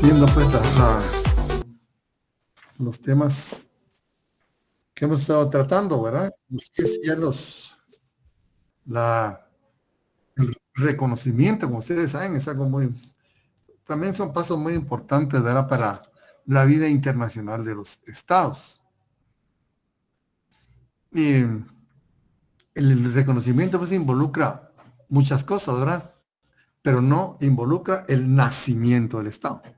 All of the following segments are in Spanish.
Viendo pues los temas que hemos estado tratando, ¿verdad? Es ya el reconocimiento, como ustedes saben, es algo también son pasos muy importantes, ¿verdad? Para la vida internacional de los estados. Y el reconocimiento pues involucra muchas cosas, ¿verdad? Pero no involucra el nacimiento del estado, ¿verdad?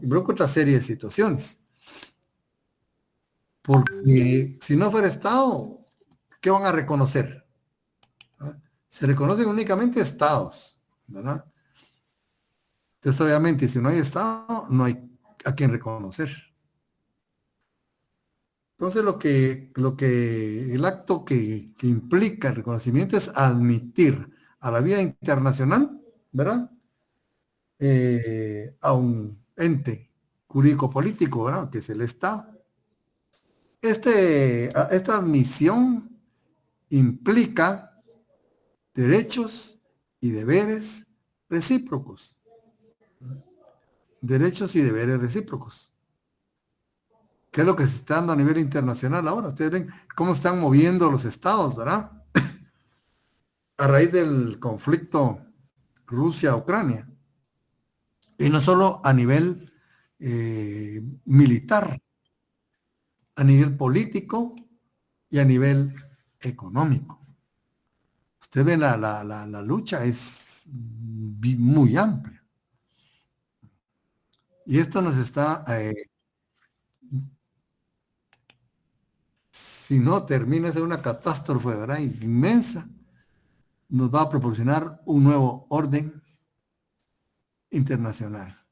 Involucra otra serie de situaciones. Porque si no fuera estado, ¿qué van a reconocer? ¿Verdad? Se reconocen únicamente estados, ¿verdad? Entonces, obviamente, si no hay estado, no hay a quien reconocer. Entonces, el acto que implica el reconocimiento es admitir a la vida internacional, ¿verdad? A un ente jurídico político, ¿verdad? Que es el Estado. Esta admisión implica derechos y deberes recíprocos. Derechos y deberes recíprocos. ¿Qué es lo que se está dando a nivel internacional ahora? Ustedes ven cómo están moviendo los estados, ¿verdad? A raíz del conflicto Rusia-Ucrania. Y no solo a nivel militar, a nivel político y a nivel económico. Usted ve la lucha es muy amplia. Y esto nos está, si no termina de ser una catástrofe, ¿verdad? Inmensa, nos va a proporcionar un nuevo orden internacional.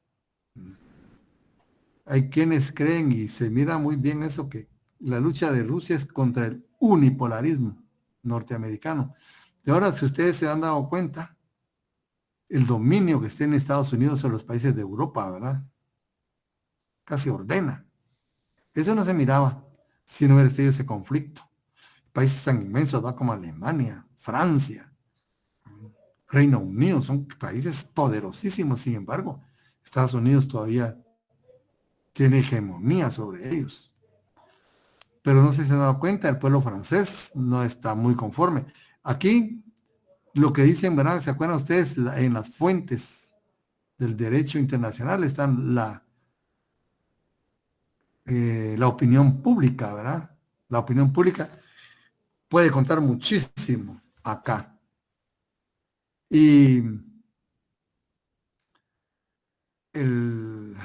Hay quienes creen y se mira muy bien eso, que la lucha de Rusia es contra el unipolarismo norteamericano. Y ahora, si ustedes se han dado cuenta, el dominio que está en Estados Unidos sobre los países de Europa, ¿verdad? Casi ordena. Eso no se miraba si no hubiera sido ese conflicto. Países tan inmensos, ¿verdad? Como Alemania, Francia, Reino Unido, son países poderosísimos. Sin embargo, Estados Unidos todavía tiene hegemonía sobre ellos. Pero no sé si se han dado cuenta, el pueblo francés no está muy conforme. Aquí, lo que dicen, ¿verdad? ¿Se acuerdan ustedes? En las fuentes del derecho internacional están la opinión pública, ¿verdad? La opinión pública puede contar muchísimo acá. Y el,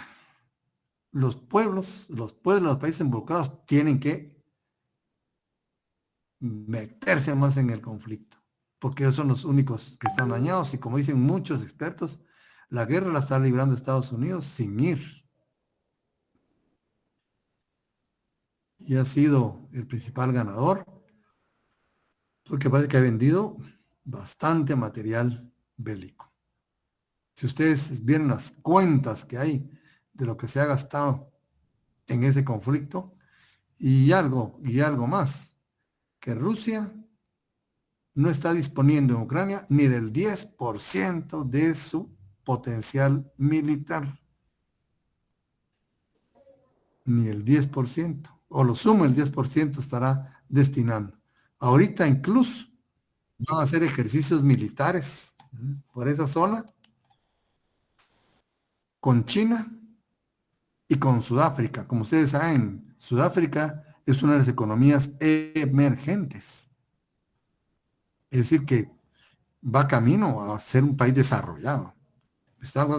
los pueblos, los países involucrados tienen que meterse más en el conflicto, porque ellos son los únicos que están dañados y como dicen muchos expertos, la guerra la está librando Estados Unidos sin ir. Y ha sido el principal ganador, porque parece que ha vendido bastante material bélico. Si ustedes vieron las cuentas que hay de lo que se ha gastado en ese conflicto, y algo más, que Rusia no está disponiendo en Ucrania ni del 10% de su potencial militar, ni el 10%, o lo sumo el 10% estará destinando. Ahorita incluso van a hacer ejercicios militares por esa zona con China y con Sudáfrica. Como ustedes saben, Sudáfrica es una de las economías emergentes. Es decir, que va camino a ser un país desarrollado.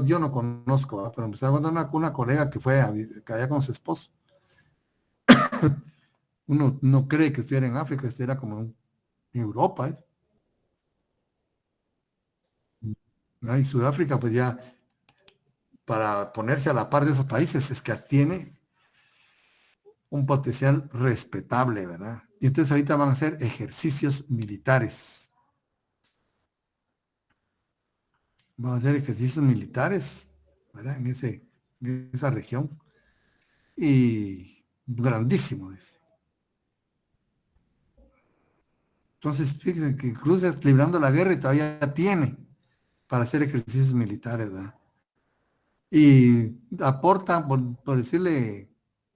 Yo no conozco, ¿verdad? Pero me estaba contando una colega que fue allá con su esposo. Uno no cree que estuviera en África, estuviera como en Europa. ¿No? Y Sudáfrica, pues ya, para ponerse a la par de esos países, es que tiene un potencial respetable, ¿verdad? Y entonces ahorita van a hacer ejercicios militares. Van a hacer ejercicios militares, ¿verdad? En esa región. Y grandísimo es. Entonces, fíjense que Rusia es librando la guerra y todavía tiene para hacer ejercicios militares, ¿verdad? y aportan, por decirle,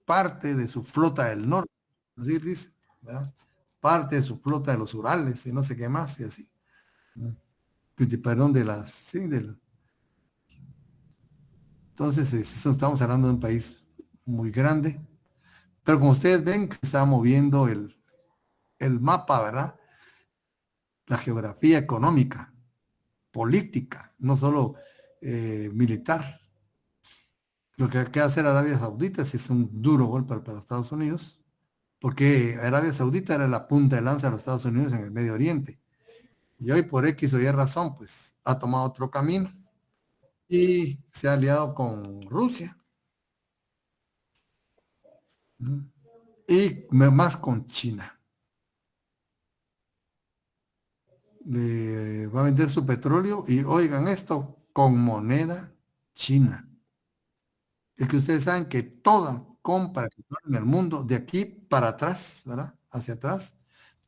parte de su flota del norte, así dice, ¿verdad? Parte de su flota de los Urales y no sé qué más, y así. Perdón, de las, sí, entonces estamos hablando de un país muy grande, pero como ustedes ven, se está moviendo el mapa, ¿verdad? La geografía económica, política, no solo militar. Lo que quiere hacer Arabia Saudita sí es un duro golpe para Estados Unidos, porque Arabia Saudita era la punta de lanza de los Estados Unidos en el Medio Oriente. Y hoy por X o Y razón, pues ha tomado otro camino y se ha aliado con Rusia, ¿no? Y más con China. Le va a vender su petróleo y oigan esto, con moneda china. Es que ustedes saben que toda compra de petróleo en el mundo, de aquí para atrás, ¿verdad? Hacia atrás,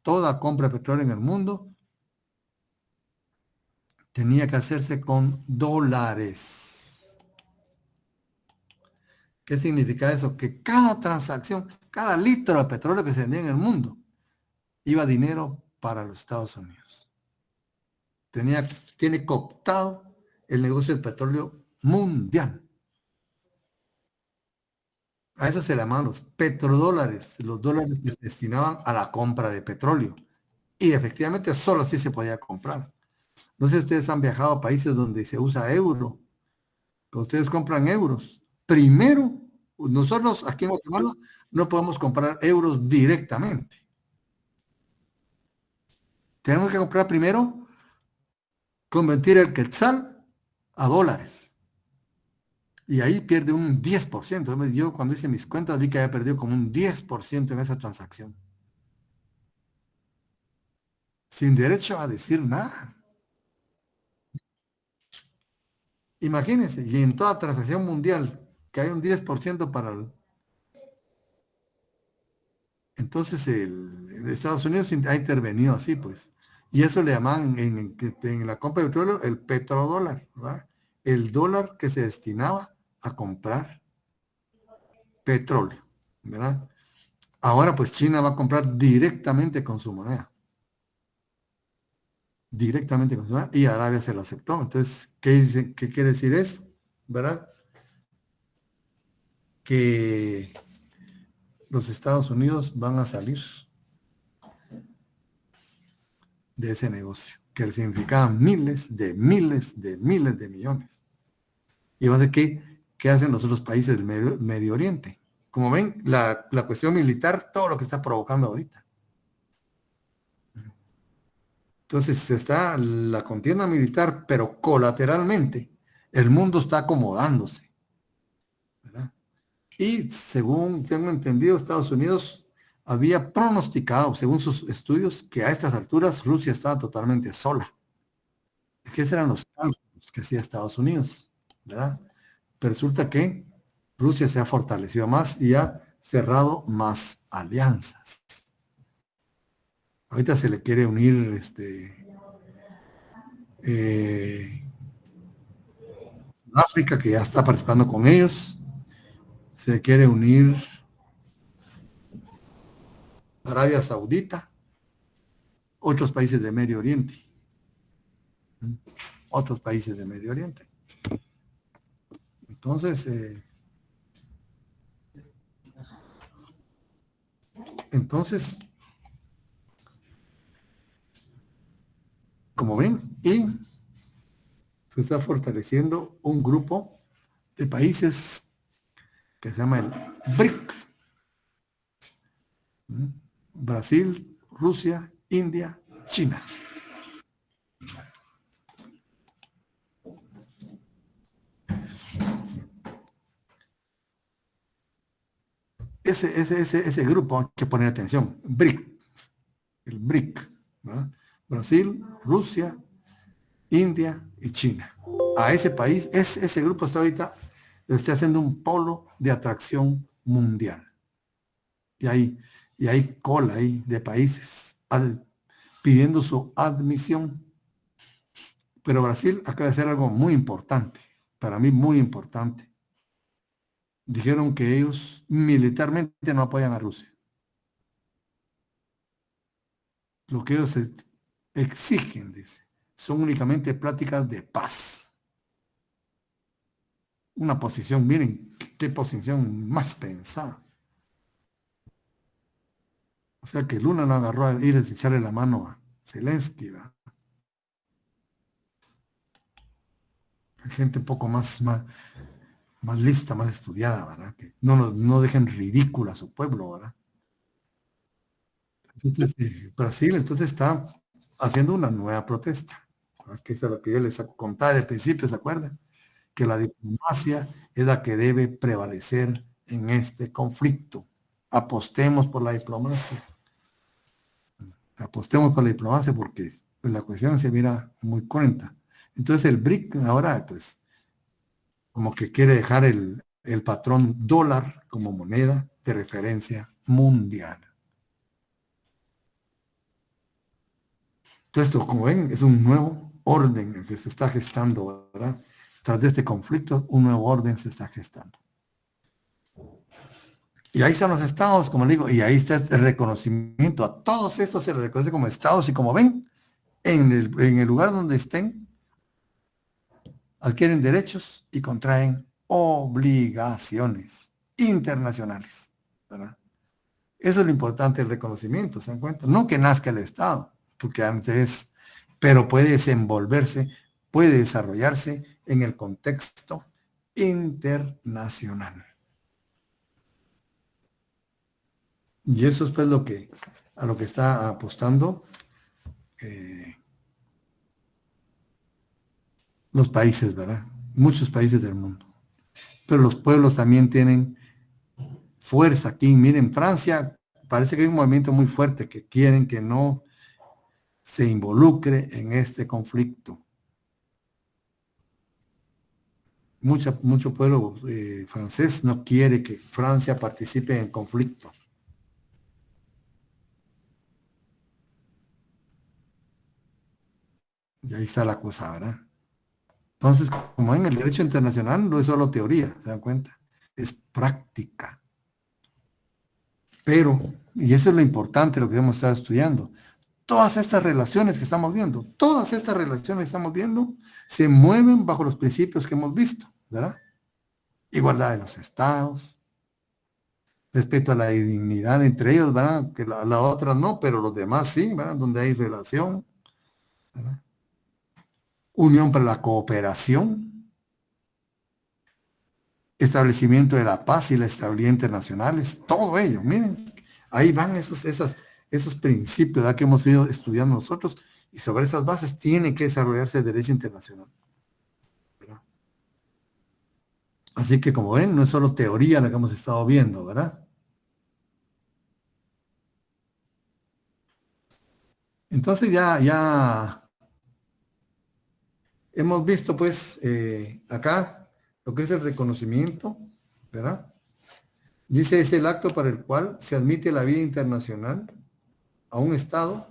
toda compra de petróleo en el mundo tenía que hacerse con dólares. ¿Qué significa eso? Que cada transacción, cada litro de petróleo que se vendía en el mundo, iba dinero para los Estados Unidos. Tiene cooptado el negocio del petróleo mundial. A eso se le llamaban los petrodólares, los dólares que se destinaban a la compra de petróleo. Y efectivamente solo así se podía comprar. No sé si ustedes han viajado a países donde se usa euro, que ustedes compran euros. Primero, nosotros aquí en Guatemala no podemos comprar euros directamente. Tenemos que comprar primero, convertir el quetzal a dólares. Y ahí pierde un 10%. Yo cuando hice mis cuentas vi que había perdido como un 10% en esa transacción. Sin derecho a decir nada. Imagínense, y en toda transacción mundial, que hay un 10% para el... Entonces el Estados Unidos ha intervenido así, pues. Y eso le llaman en la compra de petróleo el petrodólar, ¿verdad? El dólar que se destinaba a comprar petróleo, ¿verdad? Ahora pues China va a comprar directamente con su moneda. Directamente con su moneda. Y Arabia se lo aceptó. Entonces, ¿qué quiere decir eso? ¿Verdad? Que los Estados Unidos van a salir de ese negocio, que significaba miles de millones. Y va a ser ¿qué hacen los otros países del Medio Oriente? Como ven, la cuestión militar, todo lo que está provocando ahorita. Entonces está la contienda militar, pero colateralmente el mundo está acomodándose, ¿verdad? Y según tengo entendido, Estados Unidos había pronosticado, según sus estudios, que a estas alturas Rusia estaba totalmente sola. Es que esos eran los cálculos que hacía Estados Unidos, ¿verdad? Pero resulta que Rusia se ha fortalecido más y ha cerrado más alianzas. Ahorita se le quiere unir eh, África, que ya está participando con ellos. Se le quiere unir Arabia Saudita, otros países de Medio Oriente. Otros países de Medio Oriente. Entonces, como ven, y se está fortaleciendo un grupo de países que se llama el BRIC. Brasil, Rusia, India, China. Ese grupo hay que poner atención. BRIC. El BRIC. ¿No? Brasil, Rusia, India y China. A ese país, ese grupo está ahorita, está haciendo un polo de atracción mundial. Y hay cola ahí de países pidiendo su admisión. Pero Brasil acaba de hacer algo muy importante. para mí muy importante. Dijeron que ellos militarmente no apoyan a Rusia. Lo que ellos exigen, dice, son únicamente pláticas de paz. Una posición, miren, qué posición más pensada. O sea que Lula no agarró a ir a echarle la mano a Zelensky, ¿verdad? Gente un poco más lista, más estudiada, ¿verdad? Que no dejen ridículo a su pueblo, ¿verdad? Entonces, Brasil entonces está haciendo una nueva protesta, ¿verdad? Que es lo que yo les contaba de principio, ¿se acuerdan? Que la diplomacia es la que debe prevalecer en este conflicto. Apostemos por la diplomacia. Apostemos por la diplomacia porque pues, la cuestión se mira muy cruenta. Entonces el BRIC ahora, pues, como que quiere dejar el patrón dólar como moneda de referencia mundial. Entonces, esto, como ven, es un nuevo orden el que se está gestando, ¿verdad? Tras de este conflicto, un nuevo orden se está gestando. Y ahí están los estados, como le digo, y ahí está el reconocimiento. A todos estos se les reconoce como estados y como ven, en el lugar donde estén, adquieren derechos y contraen obligaciones internacionales, ¿verdad? Eso es lo importante, el reconocimiento, ¿se dan cuenta? No que nazca el Estado, porque antes, pero puede desenvolverse, puede desarrollarse en el contexto internacional. Y eso es pues a lo que está apostando los países, ¿verdad? Muchos países del mundo. Pero los pueblos también tienen fuerza aquí. Miren, Francia, parece que hay un movimiento muy fuerte que quieren que no se involucre en este conflicto. Mucho pueblo francés no quiere que Francia participe en el conflicto. Y ahí está la cosa, ¿verdad? Entonces, como en el derecho internacional, no es solo teoría, ¿se dan cuenta? Es práctica. Pero, y eso es lo importante, lo que hemos estado estudiando, todas estas relaciones que estamos viendo, todas estas relaciones que estamos viendo, se mueven bajo los principios que hemos visto, ¿verdad? Igualdad de los estados, respeto a la dignidad entre ellos, ¿verdad? Que la otra no, pero los demás sí, ¿verdad? Donde hay relación, ¿verdad? Unión para la cooperación, establecimiento de la paz y la estabilidad internacionales, todo ello, miren, ahí van esos principios, ¿verdad? Que hemos ido estudiando nosotros, y sobre esas bases tiene que desarrollarse el derecho internacional, ¿verdad? Así que como ven, no es solo teoría la que hemos estado viendo, ¿verdad? Entonces ya hemos visto pues acá lo que es el reconocimiento, ¿verdad? Dice, es el acto para el cual se admite la vida internacional a un Estado,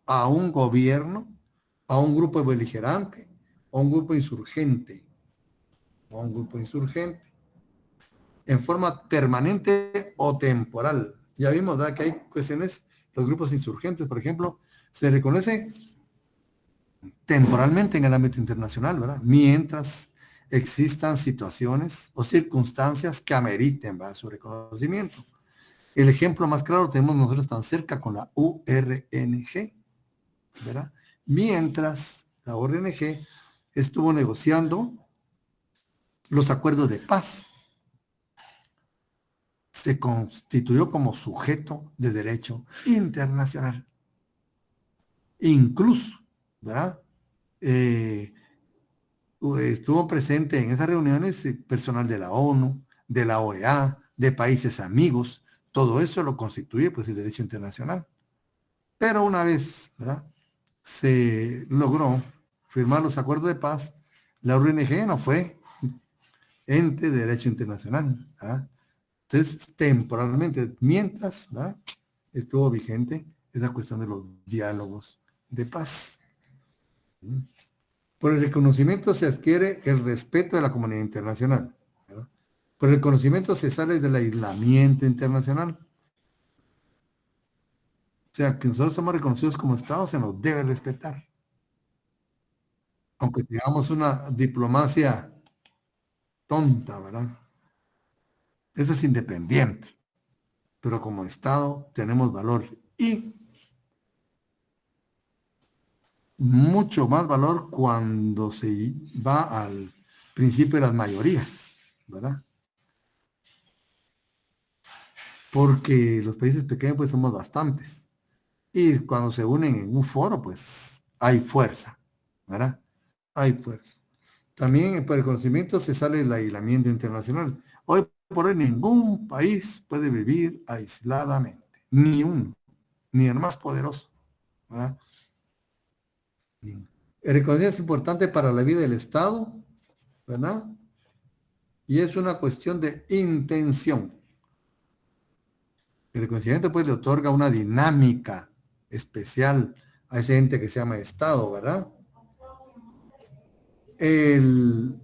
a un gobierno, a un grupo beligerante, a un grupo insurgente, en forma permanente o temporal. Ya vimos, ¿verdad? Que hay cuestiones, los grupos insurgentes, por ejemplo, se reconoce temporalmente en el ámbito internacional, ¿verdad? Mientras existan situaciones o circunstancias que ameriten, ¿verdad? Su reconocimiento. El ejemplo más claro lo tenemos nosotros tan cerca con la URNG, ¿verdad? Mientras la URNG estuvo negociando los acuerdos de paz, se constituyó como sujeto de derecho internacional. Incluso, ¿verdad? Estuvo presente en esas reuniones personal de la ONU, de la OEA, de países amigos, todo eso lo constituye pues el derecho internacional. Pero una vez, ¿verdad? Se logró firmar los acuerdos de paz, la ONG no fue ente de derecho internacional, ¿verdad? Entonces, temporalmente, mientras, ¿verdad? Estuvo vigente esa cuestión de los diálogos de paz. ¿Sí? Por el reconocimiento se adquiere el respeto de la comunidad internacional, ¿verdad? Por el conocimiento se sale del aislamiento internacional. O sea, que nosotros somos reconocidos como Estado, se nos debe respetar. Aunque tengamos una diplomacia tonta, ¿verdad? Eso es independiente, pero como Estado tenemos valor y mucho más valor cuando se va al principio de las mayorías, ¿verdad? Porque los países pequeños pues somos bastantes y cuando se unen en un foro pues hay fuerza, ¿verdad? Hay fuerza. También por el conocimiento se sale del aislamiento internacional. Hoy por hoy ningún país puede vivir aisladamente, ni uno, ni el más poderoso, ¿verdad? El reconocimiento es importante para la vida del Estado, ¿verdad? Y es una cuestión de intención. El reconocimiento pues le otorga una dinámica especial a ese ente que se llama Estado, ¿verdad? El,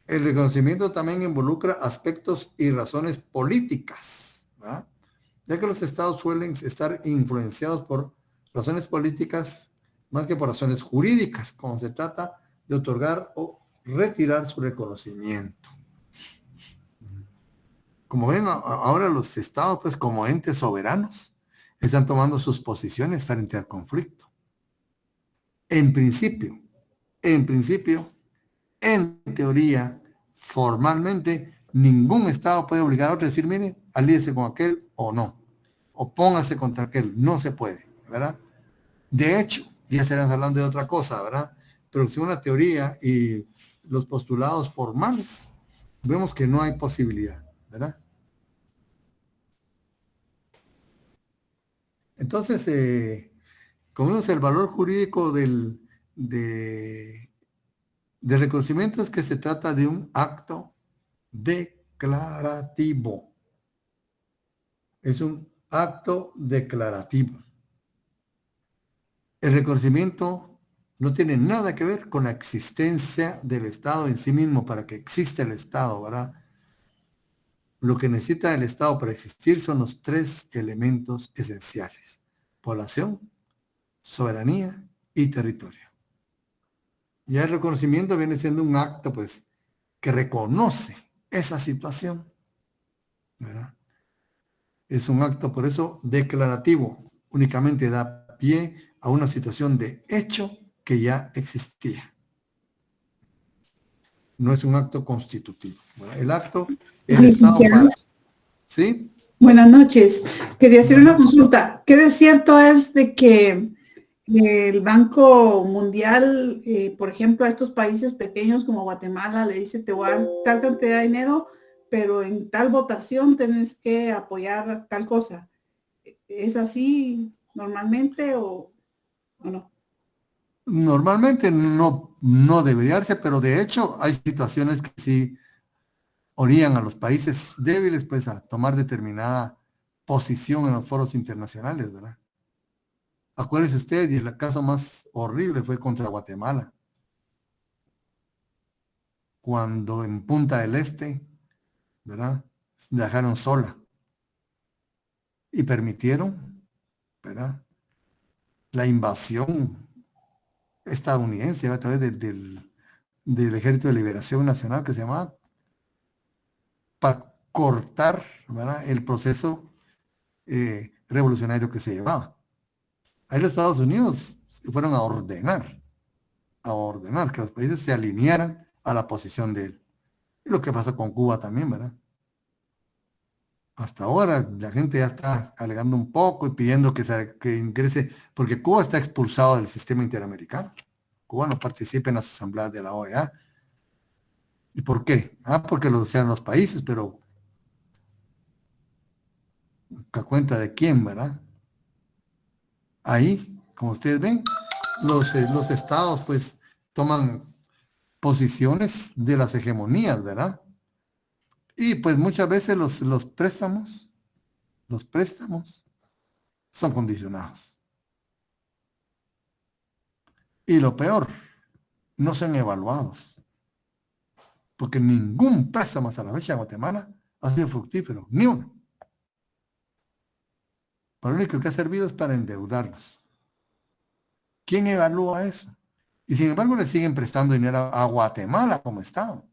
el reconocimiento también involucra aspectos y razones políticas, ¿verdad? Ya que los estados suelen estar influenciados por razones políticas más que por razones jurídicas, cuando se trata de otorgar o retirar su reconocimiento. Como ven, ahora los estados, pues como entes soberanos, están tomando sus posiciones frente al conflicto. En principio, en principio, en teoría, formalmente, ningún estado puede obligar a otro a decir, mire, alíese con aquel o no, o póngase contra aquel, no se puede, ¿verdad? De hecho, ya estaremos hablando de otra cosa, ¿verdad? Pero según la teoría y los postulados formales, vemos que no hay posibilidad, ¿verdad? Entonces, como vemos, el valor jurídico del reconocimiento es que se trata de un acto declarativo. Es un acto declarativo. El reconocimiento no tiene nada que ver con la existencia del Estado en sí mismo, para que exista el Estado, ¿verdad? Lo que necesita el Estado para existir son los tres elementos esenciales: población, soberanía y territorio. Ya el reconocimiento viene siendo un acto, pues, que reconoce esa situación, ¿verdad? Es un acto, por eso, declarativo. Únicamente da pie a una situación de hecho que ya existía. No es un acto constitutivo, ¿verdad? El acto, el Estado Licenciado, para... ¿Sí? buenas noches. Quería hacer Buenas una noches. consulta. ¿Qué de cierto es de que el Banco Mundial, por ejemplo, a estos países pequeños como Guatemala, le dice, te voy a dar tal cantidad de dinero, pero en tal votación tenés que apoyar tal cosa? ¿Es así normalmente o no? Normalmente no debería ser, pero de hecho hay situaciones que sí orían a los países débiles pues a tomar determinada posición en los foros internacionales, ¿verdad? Acuérdese usted, y el caso más horrible fue contra Guatemala, cuando en Punta del Este, ¿verdad? La dejaron sola y permitieron, ¿verdad? La invasión estadounidense a través del Ejército de Liberación Nacional que se llamaba, para cortar, ¿verdad?, el proceso revolucionario que se llevaba. Ahí los Estados Unidos fueron a ordenar que los países se alinearan a la posición de él. Y lo que pasó con Cuba también, ¿verdad? Hasta ahora la gente ya está alegando un poco y pidiendo que ingrese, porque Cuba está expulsado del sistema interamericano. Cuba no participa en las asambleas de la OEA. ¿Y por qué? Ah, porque lo desean los países, pero ¿a cuenta de quién, verdad? Ahí, como ustedes ven, los estados pues toman posiciones de las hegemonías, ¿verdad? Y pues muchas veces los préstamos son condicionados. Y lo peor, no son evaluados, porque ningún préstamo hasta la fecha en Guatemala ha sido fructífero, ni uno. Para lo único que ha servido es para endeudarlos. ¿Quién evalúa eso? Y sin embargo le siguen prestando dinero a Guatemala como Estado.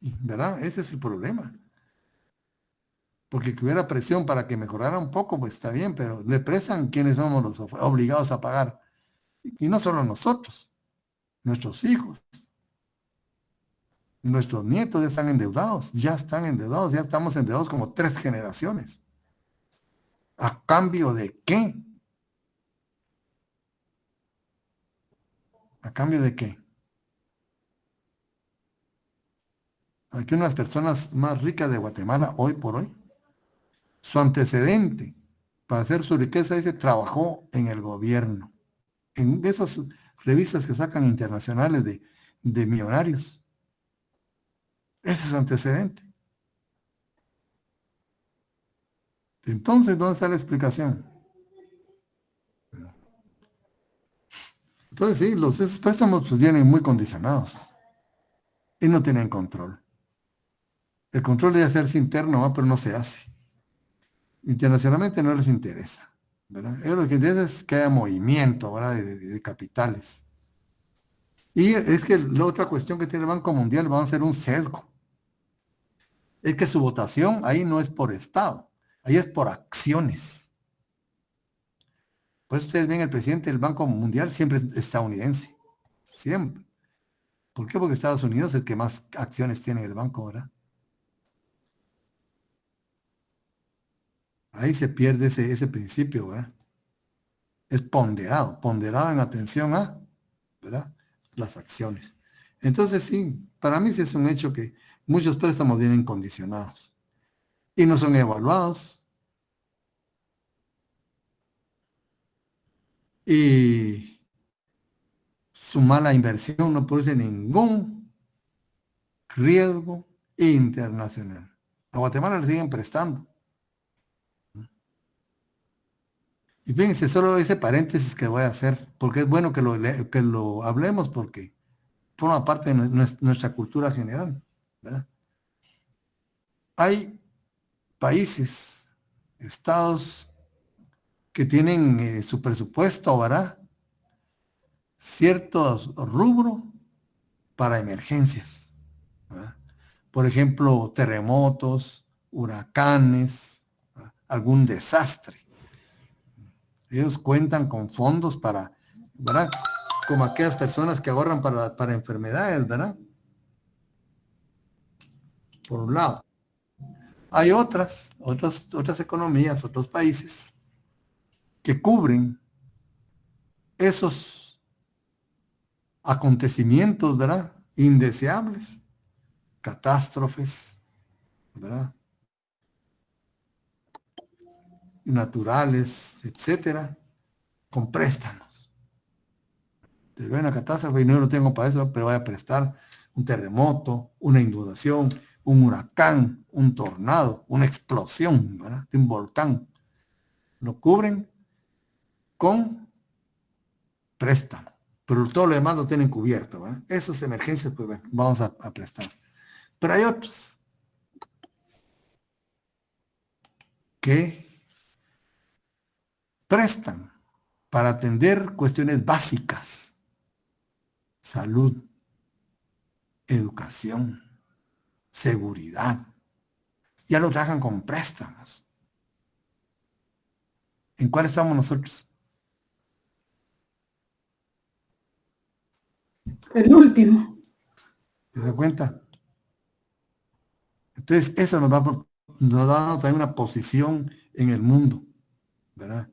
¿Verdad? Ese es el problema. Porque que hubiera presión para que mejorara un poco, pues está bien, pero le prestan quienes somos los obligados a pagar. Y no solo nosotros, nuestros hijos, nuestros nietos ya están endeudados, ya estamos endeudados como 3 generaciones. ¿A cambio de qué? ¿A cambio de qué? Aquí unas personas más ricas de Guatemala hoy por hoy, su antecedente para hacer su riqueza, dice, trabajó en el gobierno, en esas revistas que sacan internacionales de millonarios. Ese es su antecedente. Entonces, ¿dónde está la explicación? Entonces, sí, esos préstamos pues vienen muy condicionados y no tienen control. El control debe hacerse interno, ¿va? Pero no se hace. Internacionalmente no les interesa, ¿verdad? Ellos lo que interesa es que haya movimiento, ¿verdad? De capitales. Y es que la otra cuestión que tiene el Banco Mundial va a ser un sesgo. Es que su votación ahí no es por Estado, ahí es por acciones. Pues ustedes ven, el presidente del Banco Mundial siempre es estadounidense. Siempre. ¿Por qué? Porque Estados Unidos es el que más acciones tiene en el banco, ¿verdad? Ahí se pierde ese principio, ¿verdad? Es ponderado en atención a, ¿verdad? Las acciones. Entonces, sí, para mí sí es un hecho que muchos préstamos vienen condicionados y no son evaluados y su mala inversión no produce ningún riesgo internacional. A Guatemala le siguen prestando. Y fíjense, solo ese paréntesis que voy a hacer, porque es bueno que lo hablemos porque forma parte de nuestra cultura general, ¿verdad? Hay países, estados que tienen su presupuesto, ¿verdad? Ciertos rubros para emergencias, ¿verdad? Por ejemplo, terremotos, huracanes, ¿verdad? Algún desastre. Ellos cuentan con fondos para, ¿verdad? Como aquellas personas que ahorran para enfermedades, ¿verdad? Por un lado. Hay otras economías, otros países que cubren esos acontecimientos, ¿verdad? Indeseables, catástrofes, ¿verdad? Naturales, etcétera, con préstamos. Te ve una catástrofe y no lo tengo para eso, pero voy a prestar un terremoto, una inundación, un huracán, un tornado, una explosión, ¿verdad? De un volcán. Lo cubren con préstamo, pero todo lo demás lo tienen cubierto, ¿verdad? Esas emergencias, pues bueno, vamos a prestar. Pero hay otros que prestan para atender cuestiones básicas, salud, educación, seguridad. Ya lo trabajan con préstamos. ¿En cuál estamos nosotros? El último. ¿Te das cuenta? Entonces, eso nos va a traer una posición en el mundo, ¿verdad?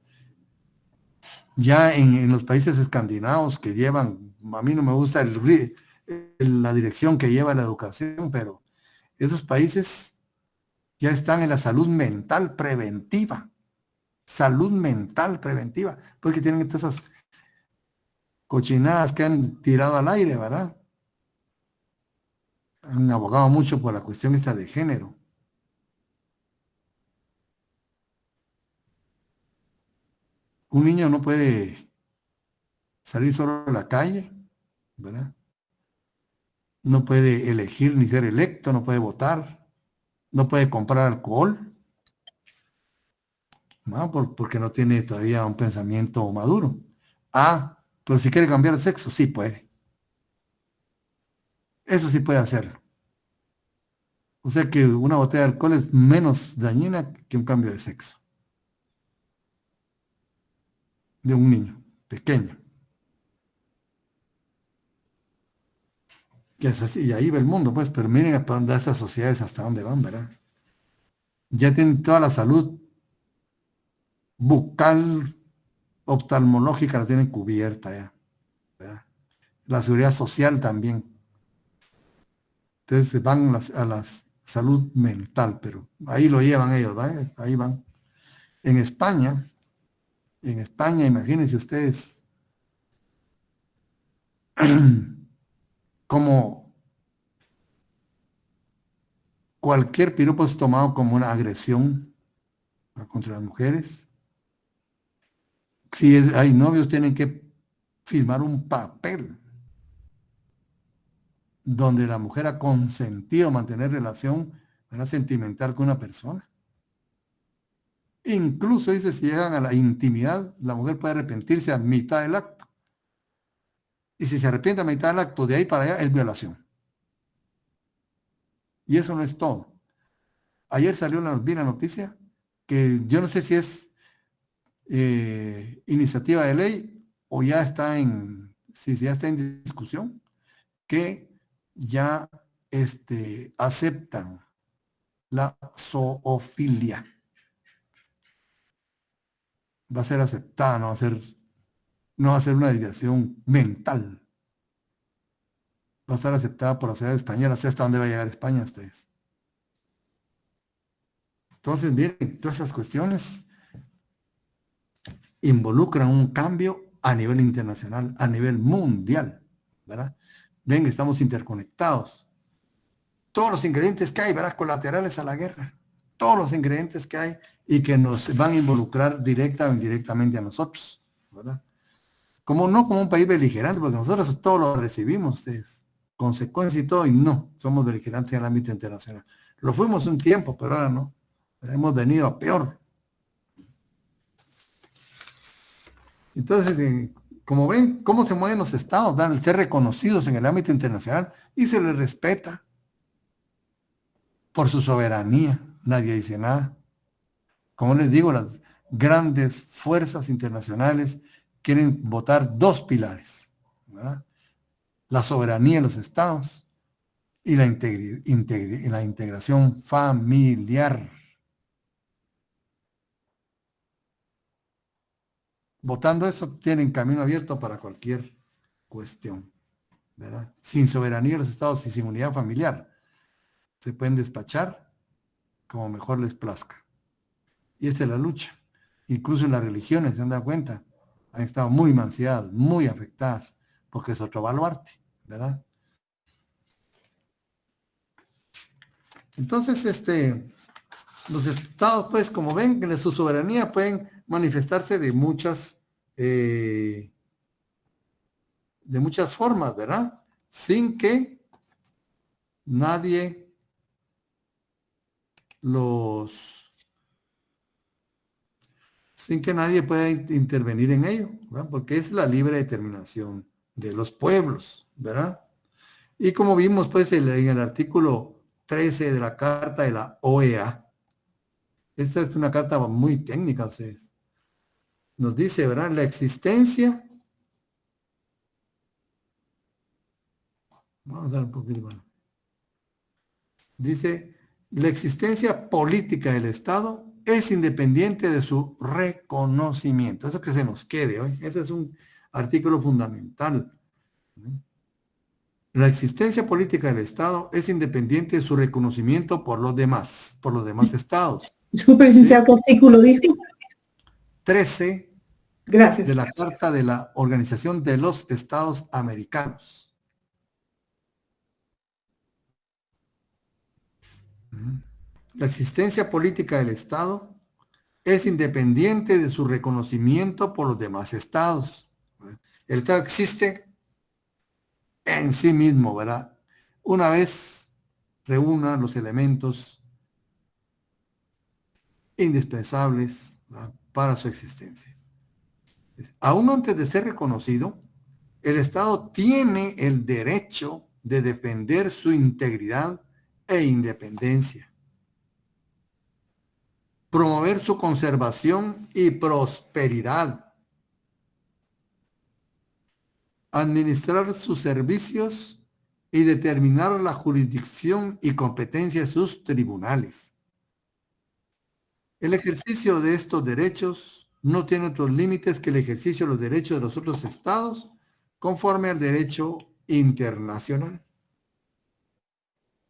Ya en los países escandinavos que llevan, a mí no me gusta la dirección que lleva la educación, pero esos países ya están en la salud mental preventiva, porque tienen todas esas cochinadas que han tirado al aire, ¿verdad? Han abogado mucho por la cuestión esta de género. Un niño no puede salir solo a la calle, ¿verdad? No puede elegir ni ser electo, no puede votar, no puede comprar alcohol, ¿no? Porque no tiene todavía un pensamiento maduro. Ah, pero si quiere cambiar de sexo, sí puede. Eso sí puede hacerlo. O sea que una botella de alcohol es menos dañina que un cambio de sexo de un niño pequeño. Que es así, y ahí va el mundo, pues, pero miren a dónde estas sociedades hasta dónde van, ¿verdad? Ya tienen toda la salud bucal, oftalmológica, la tienen cubierta ya, ¿verdad? La seguridad social también. Entonces van a la salud mental, pero ahí lo llevan ellos, ¿vale? Ahí van. En España, imagínense ustedes como cualquier piropo es tomado como una agresión contra las mujeres. Si hay novios, tienen que firmar un papel donde la mujer ha consentido mantener relación, ¿verdad?, sentimental con una persona. Incluso dice, si llegan a la intimidad, la mujer puede arrepentirse a mitad del acto. Y si se arrepiente a mitad del acto, de ahí para allá es violación. Y eso no es todo. Ayer vi la noticia que yo no sé si es iniciativa de ley o ya está si ya está en discusión, que ya aceptan la zoofilia. Va a ser aceptada, no va a ser una desviación mental. Va a estar aceptada por la sociedad española. ¿Sé hasta dónde va a llegar España ustedes? Entonces, miren, todas esas cuestiones involucran un cambio a nivel internacional, a nivel mundial, ¿verdad? Ven, estamos interconectados. Todos los ingredientes que hay, ¿verdad?, colaterales a la guerra. Todos los ingredientes que hay y que nos van a involucrar directa o indirectamente a nosotros, ¿verdad? No como un país beligerante, porque nosotros todo lo recibimos, ustedes, consecuencias y todo, y no, somos beligerantes en el ámbito internacional. Lo fuimos un tiempo, pero ahora no. Hemos venido a peor. Entonces, como ven, cómo se mueven los estados, ¿verdad?, al ser reconocidos en el ámbito internacional y se les respeta por su soberanía. Nadie dice nada. Como les digo, las grandes fuerzas internacionales quieren votar dos pilares, ¿verdad? La soberanía de los estados y la integración familiar. Votando eso, tienen camino abierto para cualquier cuestión, ¿verdad? Sin soberanía de los estados y sin unidad familiar, se pueden despachar como mejor les plazca. Y esta es la lucha. Incluso en las religiones, se han dado cuenta, han estado muy manciadas, muy afectadas, porque es otro baluarte, ¿verdad? Entonces, los estados, pues, como ven, que su soberanía pueden manifestarse de muchas formas, ¿verdad? Sin que nadie pueda intervenir en ello, ¿verdad? Porque es la libre determinación de los pueblos, ¿verdad? Y como vimos, pues, en el artículo 13 de la Carta de la OEA, esta es una carta muy técnica, ustedes. Nos dice, ¿verdad?, la existencia. Vamos a dar un poquito más. Dice, la existencia política del Estado es independiente de su reconocimiento. Eso que se nos quede hoy. Ese es un artículo fundamental. La existencia política del Estado es independiente de su reconocimiento por los demás estados. Disculpe, licenciado, ¿qué artículo dijo? 13 Gracias. de la Carta de la Organización de los Estados Americanos. La existencia política del Estado es independiente de su reconocimiento por los demás estados. El Estado existe en sí mismo, ¿verdad? Una vez reúna los elementos indispensables, ¿verdad?, para su existencia. Aún antes de ser reconocido, el Estado tiene el derecho de defender su integridad e independencia, promover su conservación y prosperidad, administrar sus servicios y determinar la jurisdicción y competencia de sus tribunales. El ejercicio de estos derechos no tiene otros límites que el ejercicio de los derechos de los otros estados conforme al derecho internacional.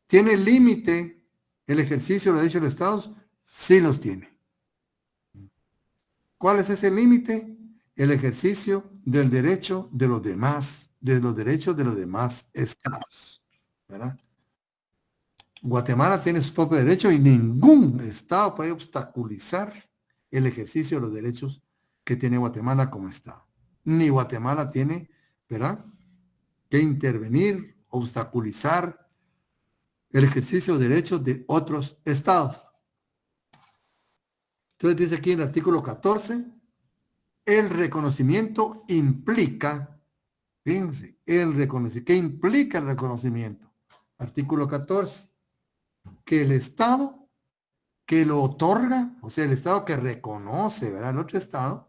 ¿Tiene límite el ejercicio de los derechos de los estados? Sí los tiene. ¿Cuál es ese límite? El ejercicio del derecho de los demás, de los derechos de los demás estados, ¿verdad? Guatemala tiene su propio derecho y ningún estado puede obstaculizar el ejercicio de los derechos que tiene Guatemala como estado. Ni Guatemala tiene, ¿verdad?, que intervenir, obstaculizar el ejercicio de derechos de otros estados. Entonces dice aquí en el artículo 14, el reconocimiento implica, fíjense, ¿qué implica el reconocimiento? Artículo 14, que el Estado que lo otorga, o sea, el Estado que reconoce, ¿verdad?, el otro Estado,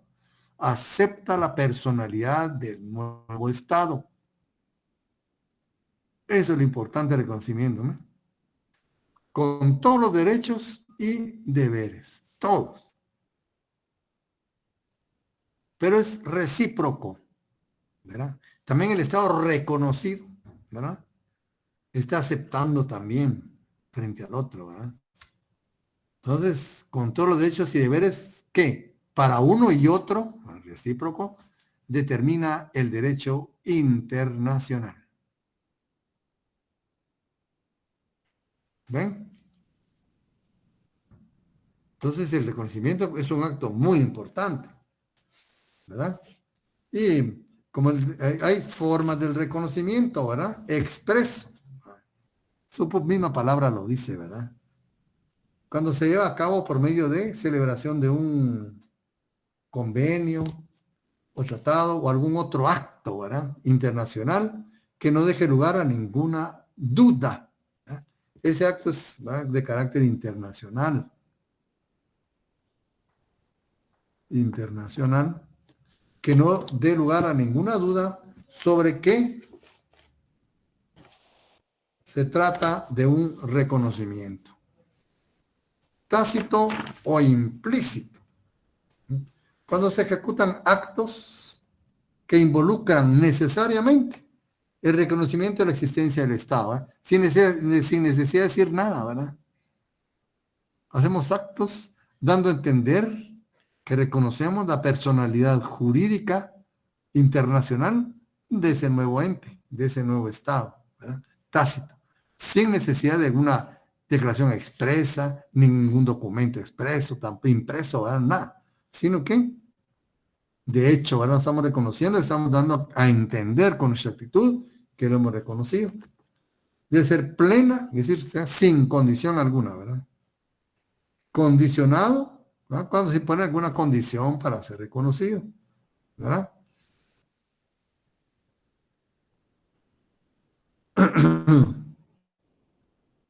acepta la personalidad del nuevo Estado. Eso es lo importante del reconocimiento, ¿no? Con todos los derechos y deberes, todos. Pero es recíproco, ¿verdad? También el Estado reconocido, ¿verdad?, está aceptando también frente al otro, ¿verdad? Entonces, con todos los derechos y deberes que para uno y otro, recíproco, determina el derecho internacional. ¿Ven? Entonces, el reconocimiento es un acto muy importante, ¿verdad? Y como hay formas del reconocimiento, ¿verdad? Expreso. Su misma palabra lo dice, ¿verdad? Cuando se lleva a cabo por medio de celebración de un convenio o tratado o algún otro acto, ¿verdad?, internacional que no deje lugar a ninguna duda, ¿verdad? Ese acto es, ¿verdad?, de carácter internacional. Internacional, que no dé lugar a ninguna duda sobre que se trata de un reconocimiento tácito o implícito. Cuando se ejecutan actos que involucran necesariamente el reconocimiento de la existencia del Estado, ¿eh?, sin necesidad de decir nada, ¿verdad? Hacemos actos dando a entender que reconocemos la personalidad jurídica internacional de ese nuevo ente, de ese nuevo Estado, ¿verdad?, tácito, sin necesidad de alguna declaración expresa, ningún documento expreso, tampoco impreso, ¿verdad?, nada, sino que, de hecho, ¿verdad?, estamos reconociendo, estamos dando a entender con nuestra actitud que lo hemos reconocido. Debe ser plena, es decir, sin condición alguna, ¿verdad? Condicionado, ¿verdad?, cuando se pone alguna condición para ser reconocido, ¿verdad?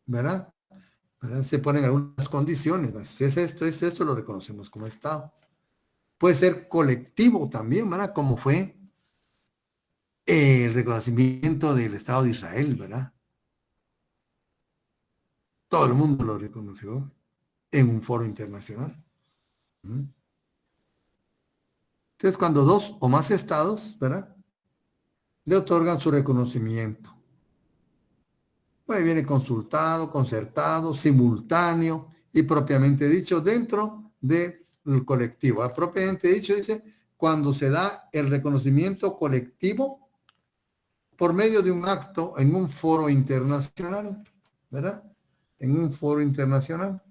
¿Verdad? ¿Verdad? Se ponen algunas condiciones, ¿verdad? Si es esto, lo reconocemos como Estado. Puede ser colectivo también, ¿verdad?, como fue el reconocimiento del Estado de Israel, ¿verdad? Todo el mundo lo reconoció en un foro internacional. Entonces, cuando dos o más estados, ¿verdad?, le otorgan su reconocimiento, pues viene consultado, concertado, simultáneo y propiamente dicho dentro del colectivo. Propiamente dicho dice, cuando se da el reconocimiento colectivo por medio de un acto en un foro internacional, ¿verdad? En un foro internacional,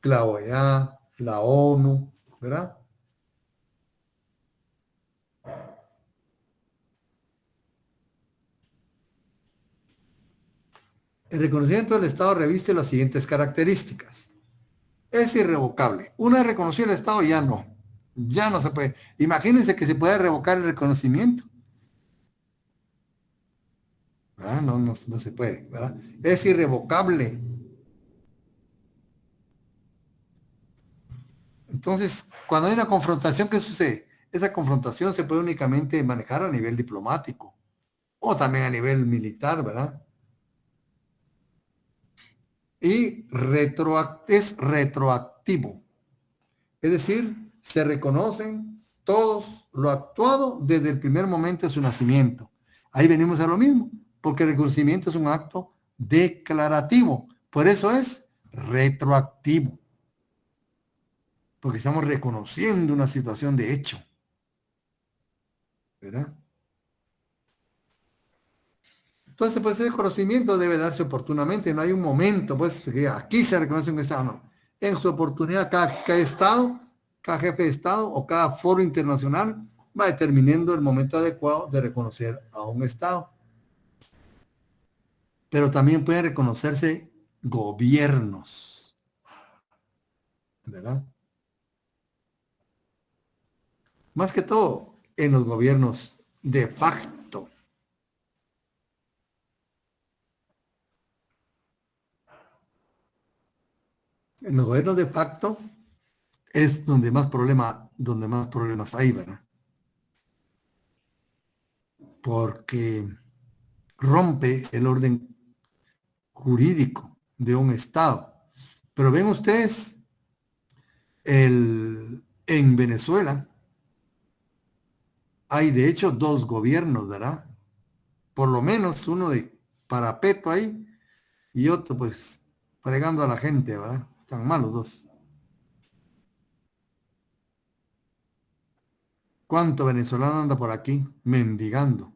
la OEA, la ONU, ¿verdad? El reconocimiento del Estado reviste las siguientes características. Es irrevocable. Una vez reconocido el Estado, ya no se puede. Imagínense que se puede revocar el reconocimiento. ¿Verdad? No se puede, ¿verdad? Es irrevocable. Entonces, cuando hay una confrontación, ¿qué sucede? Esa confrontación se puede únicamente manejar a nivel diplomático o también a nivel militar, ¿verdad? Y es retroactivo. Es decir, se reconocen todos lo actuado desde el primer momento de su nacimiento. Ahí venimos a lo mismo, porque el reconocimiento es un acto declarativo. Por eso es retroactivo, porque estamos reconociendo una situación de hecho, ¿verdad? Entonces, pues ese conocimiento debe darse oportunamente, no hay un momento, pues, que aquí se reconoce un Estado, no. En su oportunidad, cada Estado, cada jefe de Estado o cada foro internacional va determinando el momento adecuado de reconocer a un Estado. Pero también pueden reconocerse gobiernos, ¿verdad? Más que todo en los gobiernos de facto. En los gobiernos de facto es donde más problemas hay, ¿verdad? Porque rompe el orden jurídico de un Estado. Pero ven ustedes, en Venezuela hay de hecho dos gobiernos, ¿verdad? Por lo menos uno de parapeto ahí y otro pues fregando a la gente, ¿verdad? Están malos dos. ¿Cuánto venezolano anda por aquí mendigando?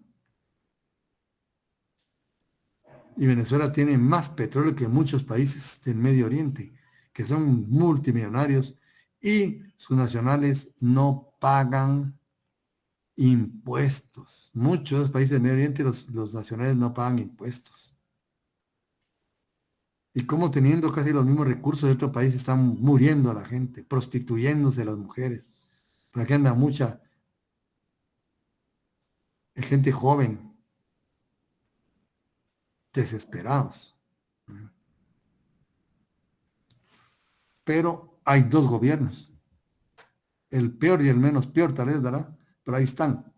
Y Venezuela tiene más petróleo que muchos países del Medio Oriente, que son multimillonarios y sus nacionales no pagan impuestos. Muchos países del Medio Oriente, los nacionales no pagan impuestos. Y como teniendo casi los mismos recursos de otro país están muriendo a la gente, prostituyéndose las mujeres. Por aquí anda mucha gente joven, desesperados. Pero hay dos gobiernos, el peor y el menos peor, tal vez, ¿verdad? Pero ahí están.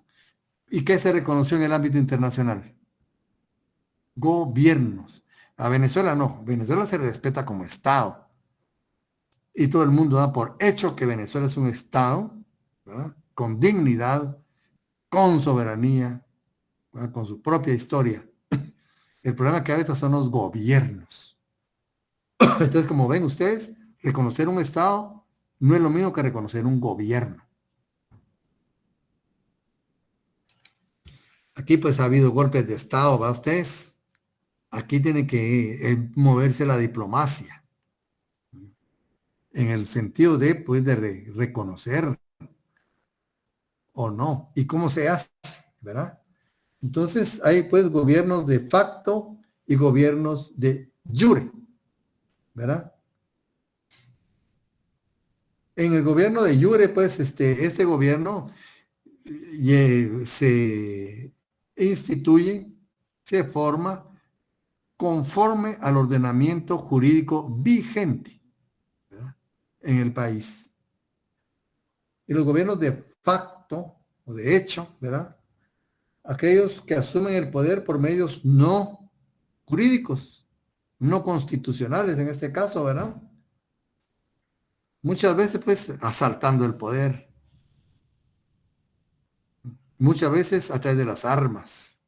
¿Y qué se reconoció en el ámbito internacional? Gobiernos. A Venezuela no, Venezuela se respeta como Estado. Y todo el mundo da por hecho que Venezuela es un Estado, ¿verdad? Con dignidad, con soberanía, ¿verdad? Con su propia historia. El problema que hay ahorita son los gobiernos. Entonces, como ven ustedes, reconocer un Estado no es lo mismo que reconocer un gobierno. Aquí pues ha habido golpes de Estado, ¿va ustedes? Aquí tiene que moverse la diplomacia, en el sentido de, pues, de reconocer o no. ¿Y cómo se hace? ¿Verdad? Entonces hay pues gobiernos de facto y gobiernos de jure, ¿verdad? En el gobierno de jure, pues este gobierno se instituye, se forma conforme al ordenamiento jurídico vigente, ¿verdad? En el país. Y los gobiernos de facto o de hecho, ¿verdad? Aquellos que asumen el poder por medios no jurídicos, no constitucionales en este caso, ¿verdad? Muchas veces, pues, asaltando el poder, muchas veces a través de las armas.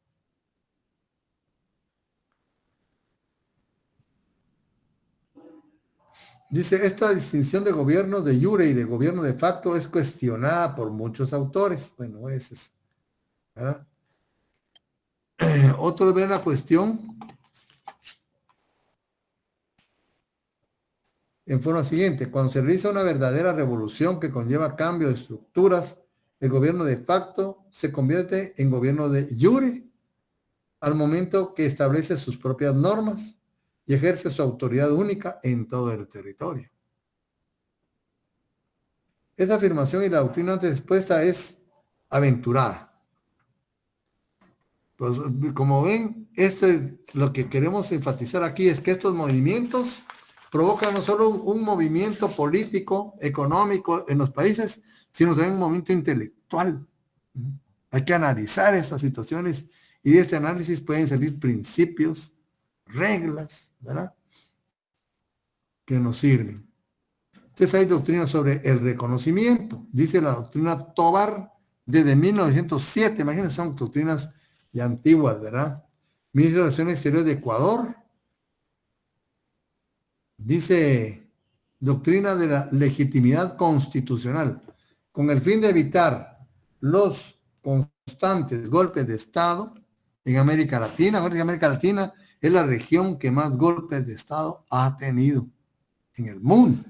Dice, esta distinción de gobierno de jure y de gobierno de facto es cuestionada por muchos autores. Bueno, ese es, ¿verdad? Otros ven la cuestión en forma siguiente. Cuando se realiza una verdadera revolución que conlleva cambio de estructuras, el gobierno de facto se convierte en gobierno de jure al momento que establece sus propias normas y ejerce su autoridad única en todo el territorio. Esa afirmación y la doctrina antes expuesta es aventurada. Pues, como ven, esto es lo que queremos enfatizar aquí, es que estos movimientos provocan no solo un movimiento político, económico en los países, sino también un movimiento intelectual. Hay que analizar estas situaciones y de este análisis pueden salir principios, reglas, ¿verdad? Que nos sirven. Entonces hay doctrinas sobre el reconocimiento. Dice la doctrina Tovar desde 1907. Imagínense, son doctrinas ya antiguas, ¿verdad? Ministro de Relaciones Exteriores de Ecuador. Dice doctrina de la legitimidad constitucional. Con el fin de evitar los constantes golpes de Estado en América Latina. América Latina es la región que más golpes de Estado ha tenido en el mundo.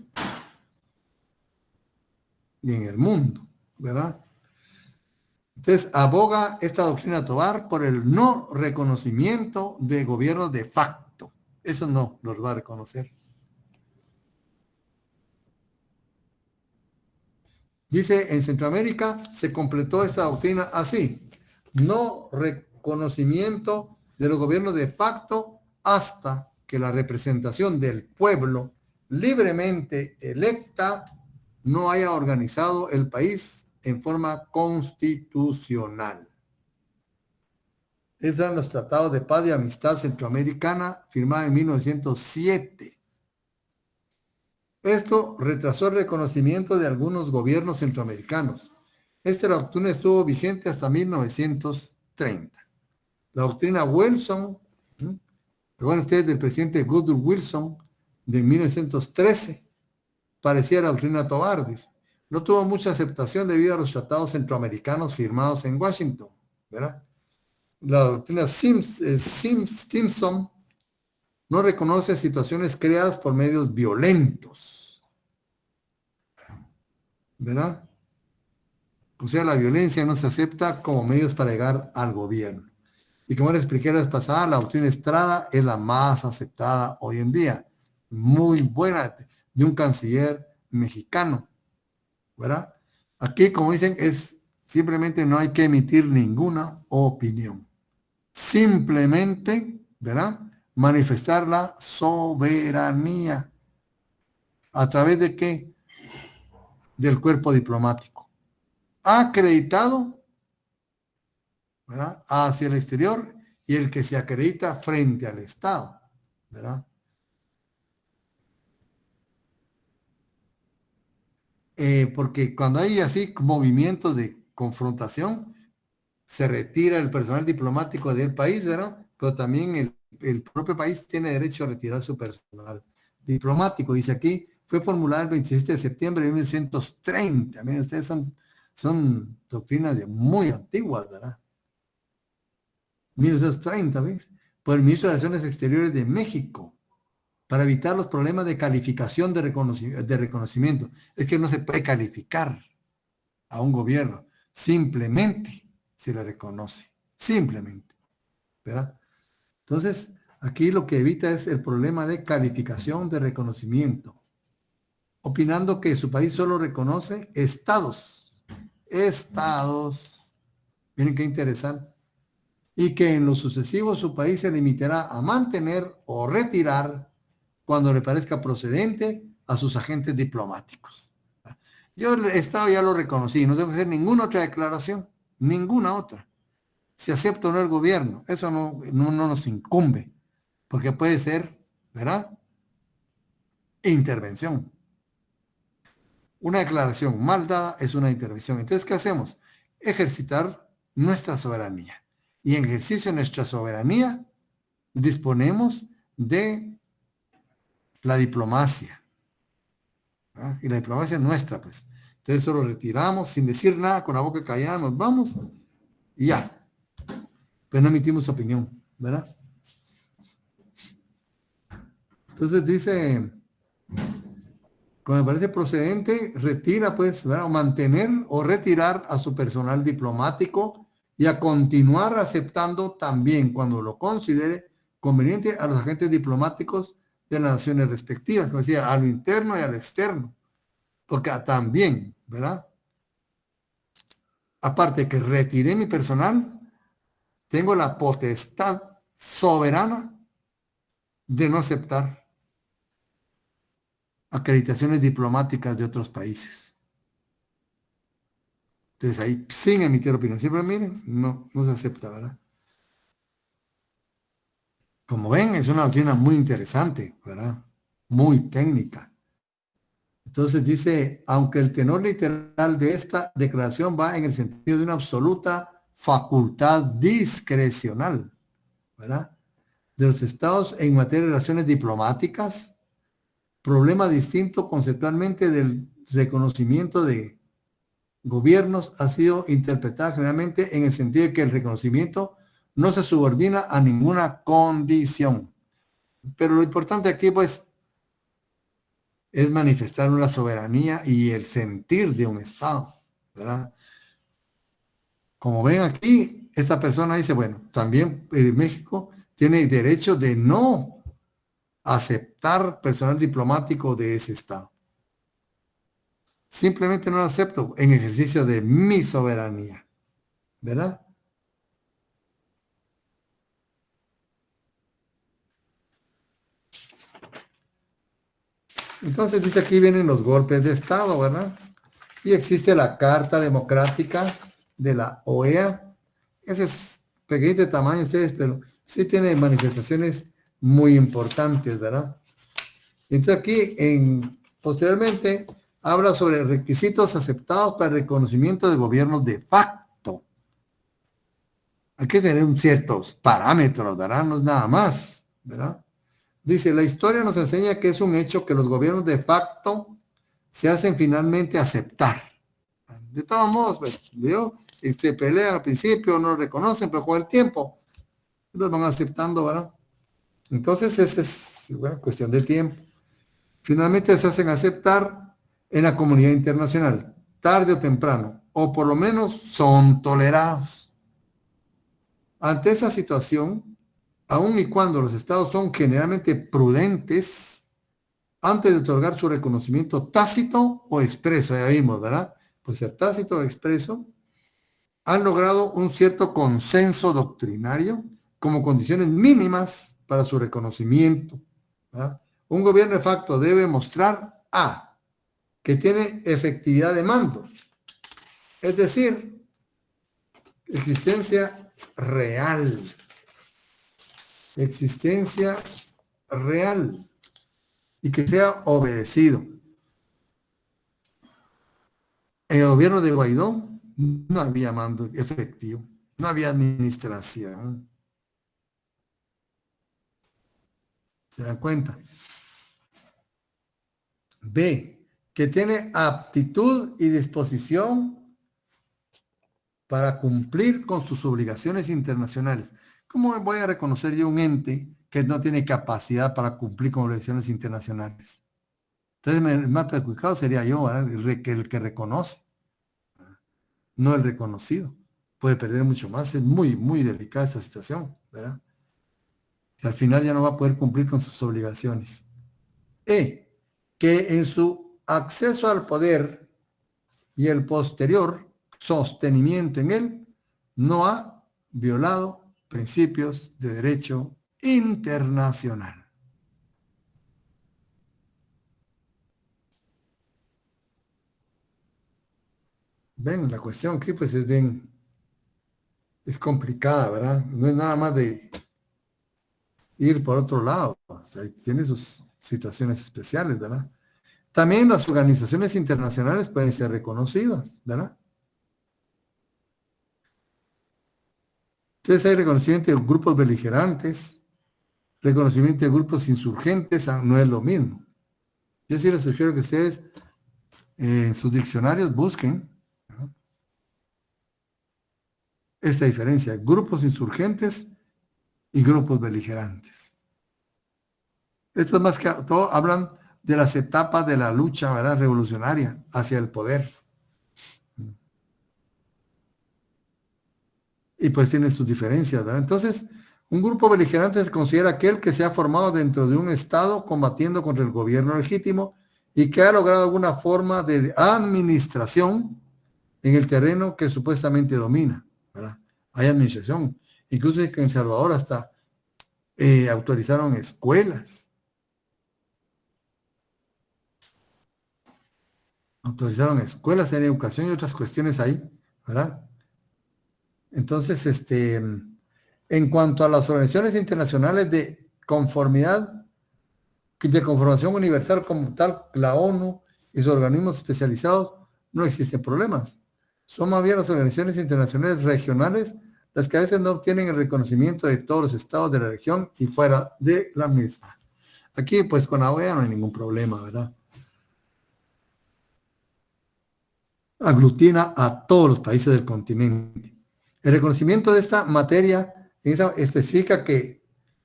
Y en el mundo, ¿verdad? Entonces, aboga esta doctrina Tovar por el no reconocimiento de gobiernos de facto. Eso no los va a reconocer. Dice, en Centroamérica se completó esta doctrina así: no reconocimiento de los gobiernos de facto hasta que la representación del pueblo libremente electa no haya organizado el país en forma constitucional. Esos eran los tratados de paz y amistad centroamericana firmados en 1907. Esto retrasó el reconocimiento de algunos gobiernos centroamericanos. Esta doctrina estuvo vigente hasta 1930. La doctrina Wilson, recuerdan ustedes del presidente Woodrow Wilson de 1913, parecía la doctrina Tovar. No tuvo mucha aceptación debido a los tratados centroamericanos firmados en Washington, ¿verdad? La doctrina Stimson no reconoce situaciones creadas por medios violentos, ¿verdad? O sea, la violencia no se acepta como medios para llegar al gobierno. Y como les expliqué la vez pasada, la doctrina Estrada es la más aceptada hoy en día. Muy buena, de un canciller mexicano, ¿verdad? Aquí, como dicen, es simplemente no hay que emitir ninguna opinión. Simplemente, ¿verdad? Manifestar la soberanía. ¿A través de qué? Del cuerpo diplomático. Acreditado, ¿verdad? Hacia el exterior y el que se acredita frente al Estado, ¿verdad? Porque cuando hay así movimientos de confrontación, se retira el personal diplomático del país, ¿verdad? Pero también el propio país tiene derecho a retirar su personal diplomático. Dice aquí, fue formulada el 27 de septiembre de 1930. Miren, ustedes son doctrinas de muy antiguas, ¿verdad? 1930, ¿ves? Por el ministro de Relaciones Exteriores de México, para evitar los problemas de calificación de reconocimiento. Es que no se puede calificar a un gobierno, simplemente se le reconoce, simplemente, ¿verdad? Entonces, aquí lo que evita es el problema de calificación de reconocimiento, opinando que su país solo reconoce estados, miren qué interesante, y que en lo sucesivo su país se limitará a mantener o retirar cuando le parezca procedente a sus agentes diplomáticos. Yo el Estado ya lo reconocí, no tengo que hacer ninguna otra declaración, ninguna otra. Si acepto o no el gobierno, eso no nos incumbe, porque puede ser, ¿verdad? Intervención. Una declaración mal dada es una intervención. Entonces, ¿qué hacemos? Ejercitar nuestra soberanía. Y en ejercicio de nuestra soberanía, disponemos de la diplomacia. ¿verdad? Y la diplomacia es nuestra, pues. Entonces, solo retiramos sin decir nada, con la boca callada, nos vamos y ya. Pues no emitimos opinión, ¿verdad? Entonces dice como me parece procedente, retira, pues, ¿verdad? O mantener o retirar a su personal diplomático y a continuar aceptando también, cuando lo considere conveniente, a los agentes diplomáticos de las naciones respectivas, como decía, a lo interno y a lo externo. Porque también, ¿verdad? Aparte que retiré mi personal, tengo la potestad soberana de no aceptar acreditaciones diplomáticas de otros países. Entonces ahí, sin emitir opinión, siempre miren, no se acepta, ¿verdad? Como ven, es una doctrina muy interesante, ¿verdad? Muy técnica. Entonces dice, aunque el tenor literal de esta declaración va en el sentido de una absoluta facultad discrecional, ¿verdad? De los estados en materia de relaciones diplomáticas, problema distinto conceptualmente del reconocimiento de gobiernos ha sido interpretada generalmente en el sentido de que el reconocimiento no se subordina a ninguna condición. Pero lo importante aquí, pues, es manifestar una soberanía y el sentir de un Estado, ¿verdad? Como ven aquí, esta persona dice, bueno, también México tiene derecho de no aceptar personal diplomático de ese Estado. Simplemente no lo acepto en ejercicio de mi soberanía, ¿verdad? Entonces dice aquí vienen los golpes de Estado, ¿verdad? Y existe la Carta Democrática de la OEA. Ese es pequeño de tamaño ustedes, pero sí tiene manifestaciones muy importantes, ¿verdad? Entonces aquí, posteriormente, habla sobre requisitos aceptados para el reconocimiento de gobiernos de facto. Hay que tener un ciertos parámetros, ¿verdad? No es nada más, ¿verdad? Dice, la historia nos enseña que es un hecho que los gobiernos de facto se hacen finalmente aceptar. De todos modos, pues, ¿vio? Se pelean al principio, no lo reconocen, pero con el tiempo los van aceptando, ¿verdad? Entonces, esa es, bueno, cuestión de tiempo. Finalmente se hacen aceptar en la comunidad internacional, tarde o temprano, o por lo menos son tolerados. Ante esa situación, aun y cuando los estados son generalmente prudentes, antes de otorgar su reconocimiento tácito o expreso, ya vimos, ¿verdad? Puede ser tácito o expreso, han logrado un cierto consenso doctrinario como condiciones mínimas para su reconocimiento, ¿verdad? Un gobierno de facto debe mostrar A, que tiene efectividad de mando, es decir, existencia real, y que sea obedecido. En el gobierno de Guaidó no había mando efectivo, no había administración. ¿Se dan cuenta? B, que tiene aptitud y disposición para cumplir con sus obligaciones internacionales. ¿Cómo voy a reconocer yo un ente que no tiene capacidad para cumplir con obligaciones internacionales? Entonces, el más perjudicado sería yo, ¿verdad? El que reconoce, no el reconocido. Puede perder mucho más. Es muy, muy delicada esta situación, ¿verdad? Y al final ya no va a poder cumplir con sus obligaciones. E, que en su acceso al poder y el posterior sostenimiento en él no ha violado principios de derecho internacional. Ven, la cuestión aquí pues es complicada, ¿verdad? No es nada más de ir por otro lado, o sea, tiene sus situaciones especiales, ¿verdad? También las organizaciones internacionales pueden ser reconocidas, ¿verdad? Entonces hay reconocimiento de grupos beligerantes, reconocimiento de grupos insurgentes, no es lo mismo. Yo sí les sugiero que ustedes en sus diccionarios busquen, ¿no?, esta diferencia, grupos insurgentes y grupos beligerantes. Estos más que todo hablan de las etapas de la lucha, ¿verdad?, revolucionaria hacia el poder. Y pues tiene sus diferencias, ¿verdad? Entonces, un grupo beligerante se considera aquel que se ha formado dentro de un Estado combatiendo contra el gobierno legítimo y que ha logrado alguna forma de administración en el terreno que supuestamente domina, ¿verdad? Hay administración. Incluso en El Salvador hasta autorizaron escuelas. Autorizaron escuelas en educación y otras cuestiones ahí, ¿verdad? Entonces, en cuanto a las organizaciones internacionales de conformidad, de conformación universal como tal, la ONU y sus organismos especializados, no existen problemas. Son más bien las organizaciones internacionales regionales las que a veces no obtienen el reconocimiento de todos los estados de la región y fuera de la misma. Aquí, pues, con la OEA no hay ningún problema, ¿verdad? Aglutina a todos los países del continente. El reconocimiento de esta materia especifica que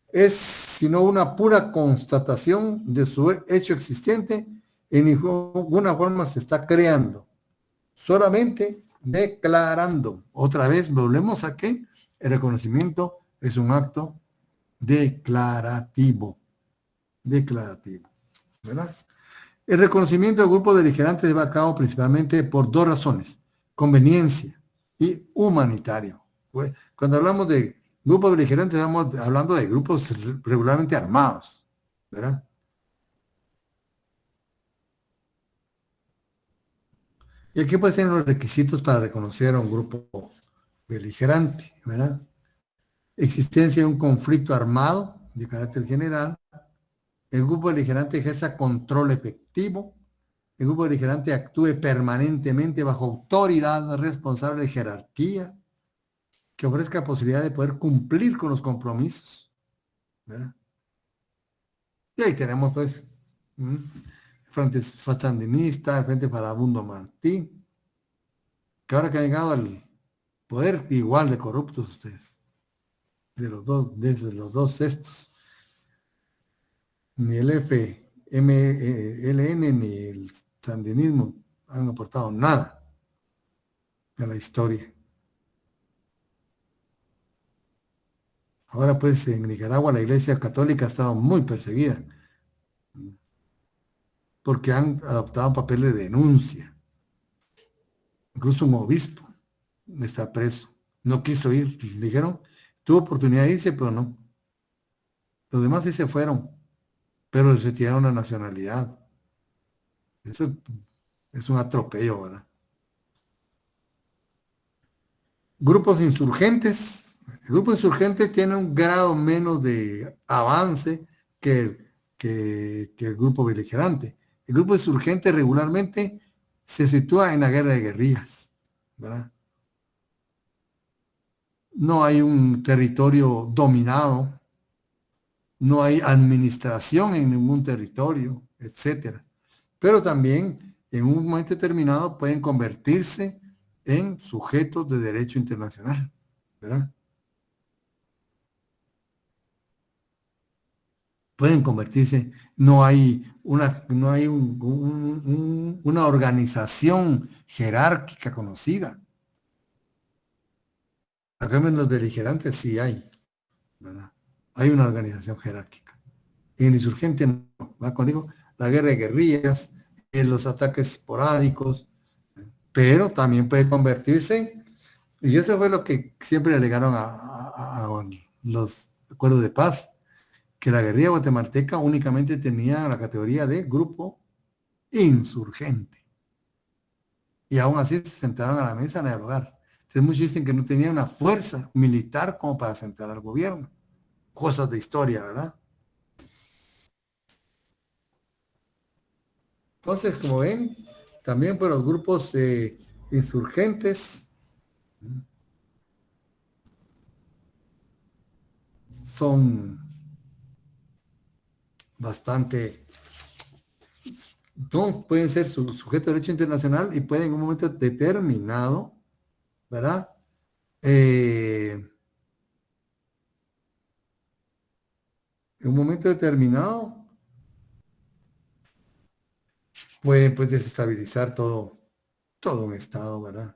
es sino una pura constatación de su hecho existente, en ninguna forma se está creando, solamente declarando. Otra vez volvemos a que el reconocimiento es un acto declarativo, ¿verdad? El reconocimiento del grupo beligerante se va a cabo principalmente por dos razones: conveniencia y humanitario. Cuando hablamos de grupos beligerantes, estamos hablando de grupos regularmente armados, ¿verdad? Y aquí pueden ser los requisitos para reconocer a un grupo beligerante, ¿verdad? Existencia de un conflicto armado de carácter general, el grupo beligerante ejerza control efectivo, el grupo beligerante actúe permanentemente bajo autoridad responsable de jerarquía, que ofrezca posibilidad de poder cumplir con los compromisos, ¿verdad? Y ahí tenemos, pues, el Frente Sandinista, el Frente Farabundo Martí, que ahora que han llegado al poder, igual de corruptos ustedes, de los dos, desde los dos estos. Ni el FMLN ni el sandinismo han aportado nada a la historia. Ahora pues en Nicaragua la Iglesia Católica ha estado muy perseguida porque han adoptado un papel de denuncia. Incluso un obispo está preso. No quiso ir. Le dijeron, tuvo oportunidad de irse, pero no. Los demás sí se fueron, pero les retiraron la nacionalidad. Eso es un atropello, ¿verdad? Grupos insurgentes. El grupo insurgente tiene un grado menos de avance que el grupo beligerante. El grupo insurgente regularmente se sitúa en la guerra de guerrillas, ¿verdad? No hay un territorio dominado, no hay administración en ningún territorio, etcétera. Pero también en un momento determinado pueden convertirse en sujetos de derecho internacional, ¿verdad? Pueden convertirse, no hay una organización jerárquica conocida. Acá en los beligerantes sí hay, ¿verdad? Hay una organización jerárquica. En el insurgente no, ¿va conmigo? La guerra de guerrillas, en los ataques esporádicos, pero también puede convertirse, y eso fue lo que siempre alegaron a los acuerdos de paz, que la guerrilla guatemalteca únicamente tenía la categoría de grupo insurgente. Y aún así se sentaron a la mesa a dialogar. Entonces muchos dicen que no tenía una fuerza militar como para sentar al gobierno. Cosas de historia, ¿verdad? Entonces, como ven, también por los grupos insurgentes son bastante, no, pueden ser sujetos de derecho internacional y pueden en un momento determinado, ¿verdad? En un momento determinado pueden pues desestabilizar todo un estado, ¿verdad?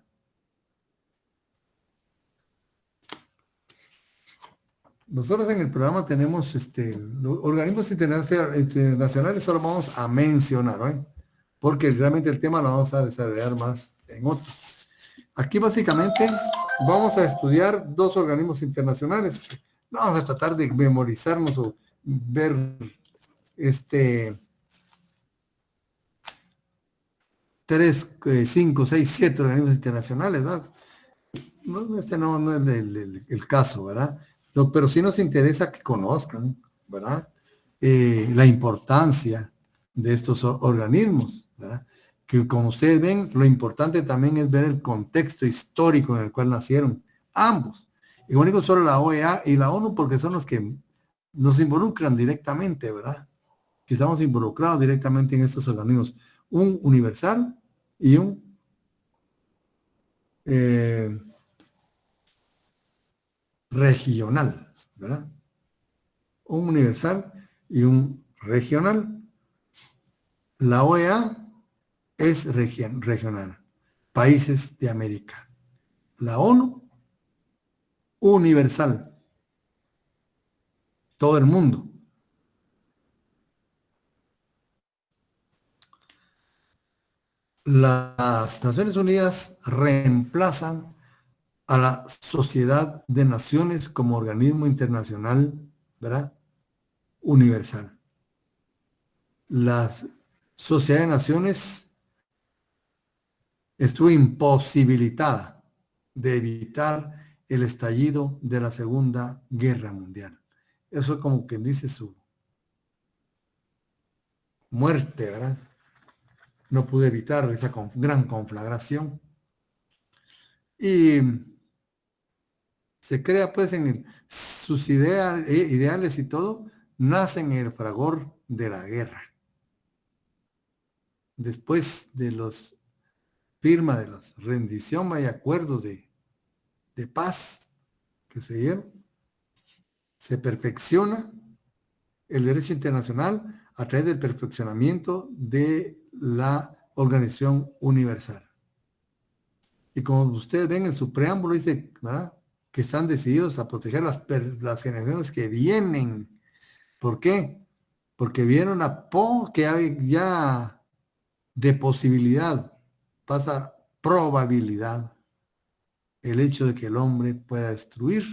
Nosotros en el programa tenemos los organismos internacionales, solo vamos a mencionar, ¿no? Porque realmente el tema lo vamos a desarrollar más en otro. Aquí básicamente vamos a estudiar dos organismos internacionales. No vamos a tratar de memorizarnos o ver tres, cinco, seis, siete organismos internacionales, ¿no? No es el caso, ¿verdad? Pero sí nos interesa que conozcan, ¿verdad? La importancia de estos organismos, ¿verdad? Que como ustedes ven, lo importante también es ver el contexto histórico en el cual nacieron ambos. Y como digo, solo la OEA y la ONU porque son los que nos involucran directamente, ¿verdad? Que estamos involucrados directamente en estos organismos. Un universal y un regional, ¿verdad? Un universal y un regional. La OEA es regional, países de América. La ONU, universal, todo el mundo. Las Naciones Unidas reemplazan a la Sociedad de Naciones como organismo internacional, ¿verdad? Universal. La Sociedad de Naciones estuvo imposibilitada de evitar el estallido de la Segunda Guerra Mundial. Eso es como quien dice su muerte, ¿verdad? No pudo evitar esa gran conflagración. Y se crea pues sus ideales y todo, nacen en el fragor de la guerra. Después de los firma de la rendición y acuerdos de paz que se dieron, se perfecciona el derecho internacional a través del perfeccionamiento de la Organización Universal. Y como ustedes ven en su preámbulo, dice, ¿verdad?, que están decididos a proteger las generaciones que vienen. ¿Por qué? Porque vieron que hay ya de posibilidad, pasa probabilidad, el hecho de que el hombre pueda destruir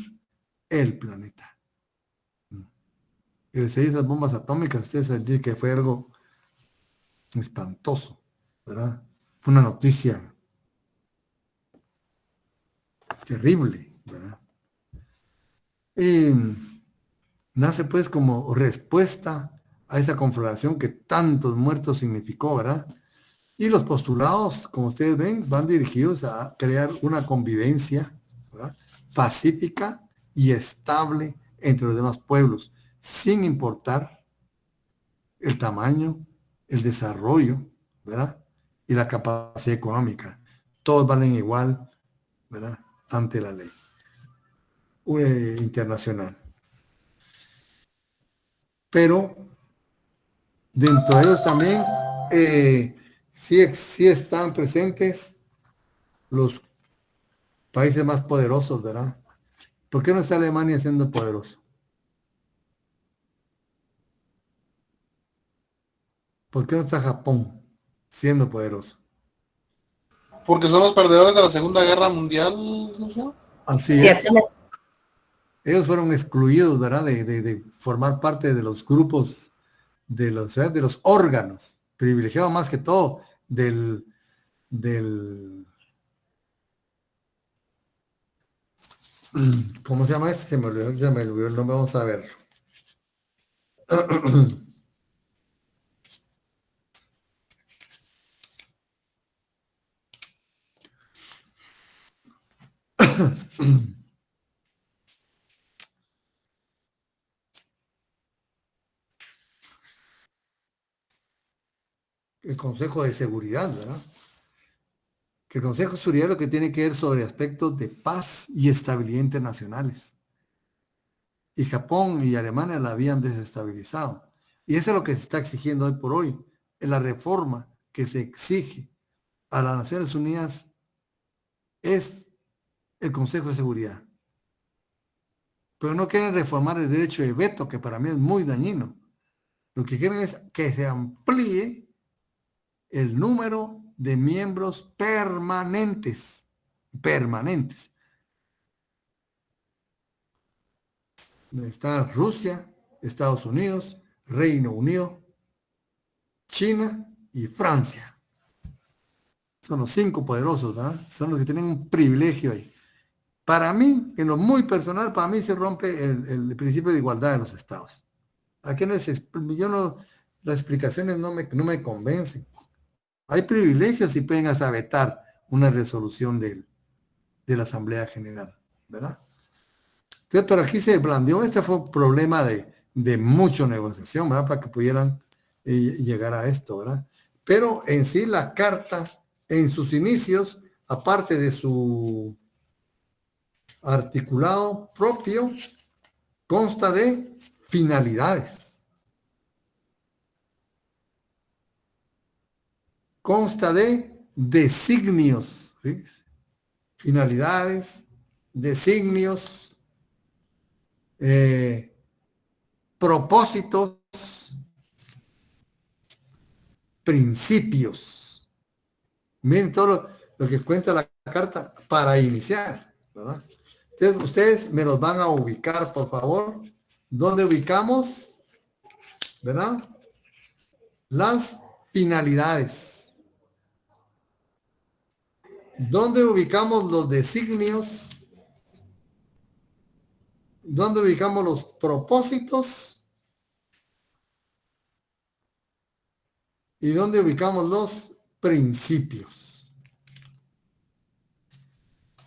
el planeta. Y esas bombas atómicas, ustedes dicen que fue algo espantoso, ¿verdad? Fue una noticia terrible, ¿verdad? Y nace pues como respuesta a esa conflagración que tantos muertos significó, ¿verdad? Y los postulados, como ustedes ven, van dirigidos a crear una convivencia, ¿verdad?, pacífica y estable entre los demás pueblos, sin importar el tamaño, el desarrollo, ¿verdad?, y la capacidad económica. Todos valen igual, ¿verdad?, ante la ley internacional. Pero dentro de ellos también sí están presentes los países más poderosos, ¿verdad? ¿Por qué no está Alemania siendo poderoso? ¿Por qué no está Japón siendo poderoso? Porque son los perdedores de la Segunda Guerra Mundial, ¿no? Así es. Ellos fueron excluidos, ¿verdad?, de formar parte de los grupos, de los órganos, privilegiados más que todo del ¿cómo se llama este? Se me olvidó el nombre, vamos a ver. El Consejo de Seguridad, ¿verdad? Que el Consejo de Seguridad lo que tiene que ver sobre aspectos de paz y estabilidad internacionales. Y Japón y Alemania la habían desestabilizado. Y eso es lo que se está exigiendo hoy por hoy, en la reforma que se exige a las Naciones Unidas es el Consejo de Seguridad. Pero no quieren reformar el derecho de veto, que para mí es muy dañino. Lo que quieren es que se amplíe el número de miembros permanentes. Permanentes. Está Rusia, Estados Unidos, Reino Unido, China y Francia. Son los 5 poderosos, ¿verdad? Son los que tienen un privilegio ahí. Para mí, en lo muy personal, para mí se rompe el principio de igualdad de los estados. Aquí no es, yo no, las explicaciones no me convencen. Hay privilegios y pueden hasta vetar una resolución de la Asamblea General, ¿verdad? Entonces, pero aquí se blandió, este fue un problema de mucha negociación, ¿verdad? Para que pudieran llegar a esto, ¿verdad? Pero en sí la carta, en sus inicios, aparte de su articulado propio, consta de finalidades. Consta de designios, ¿sí? Finalidades, designios, propósitos, principios. Miren todo lo que cuenta la carta para iniciar, ¿verdad? Entonces, ustedes me los van a ubicar, por favor. ¿Dónde ubicamos? ¿Verdad? Las finalidades. ¿Dónde ubicamos los designios? ¿Dónde ubicamos los propósitos? ¿Y dónde ubicamos los principios?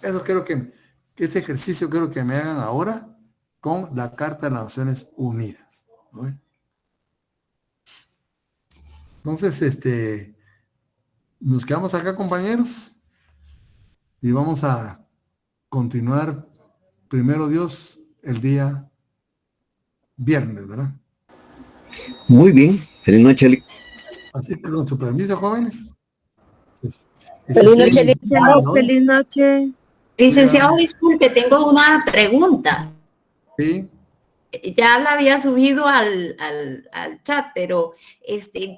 Eso quiero que este ejercicio quiero que me hagan ahora con la Carta de las Naciones Unidas, ¿no? Entonces, nos quedamos acá, compañeros, y vamos a continuar, primero Dios, el día viernes, ¿verdad? Muy bien, feliz noche. Así que con su permiso, jóvenes. Pues, Feliz noche, sí, licenciado. ¿no? Feliz noche. Licenciado, disculpe, tengo una pregunta. Sí. Ya la había subido al chat, pero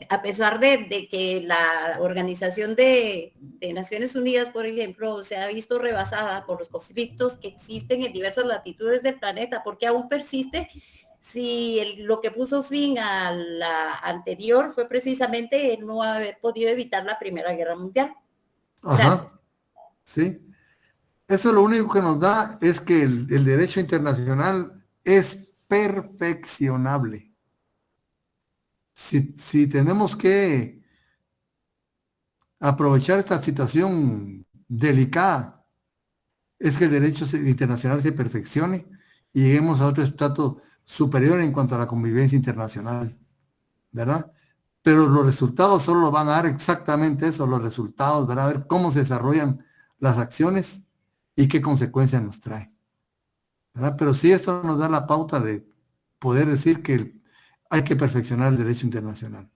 a pesar de que la Organización de Naciones Unidas, por ejemplo, se ha visto rebasada por los conflictos que existen en diversas latitudes del planeta, ¿por qué aún persiste? Si lo que puso fin a la anterior fue precisamente el no haber podido evitar la Primera Guerra Mundial. Gracias. Ajá. Sí. Eso lo único que nos da es que el derecho internacional es perfeccionable. Si tenemos que aprovechar esta situación delicada, es que el derecho internacional se perfeccione y lleguemos a otro estrato superior en cuanto a la convivencia internacional, ¿verdad? Pero los resultados solo van a dar exactamente eso, los resultados, ¿verdad? A ver cómo se desarrollan las acciones y qué consecuencias nos trae, ¿verdad? Pero sí, esto nos da la pauta de poder decir que hay que perfeccionar el derecho internacional.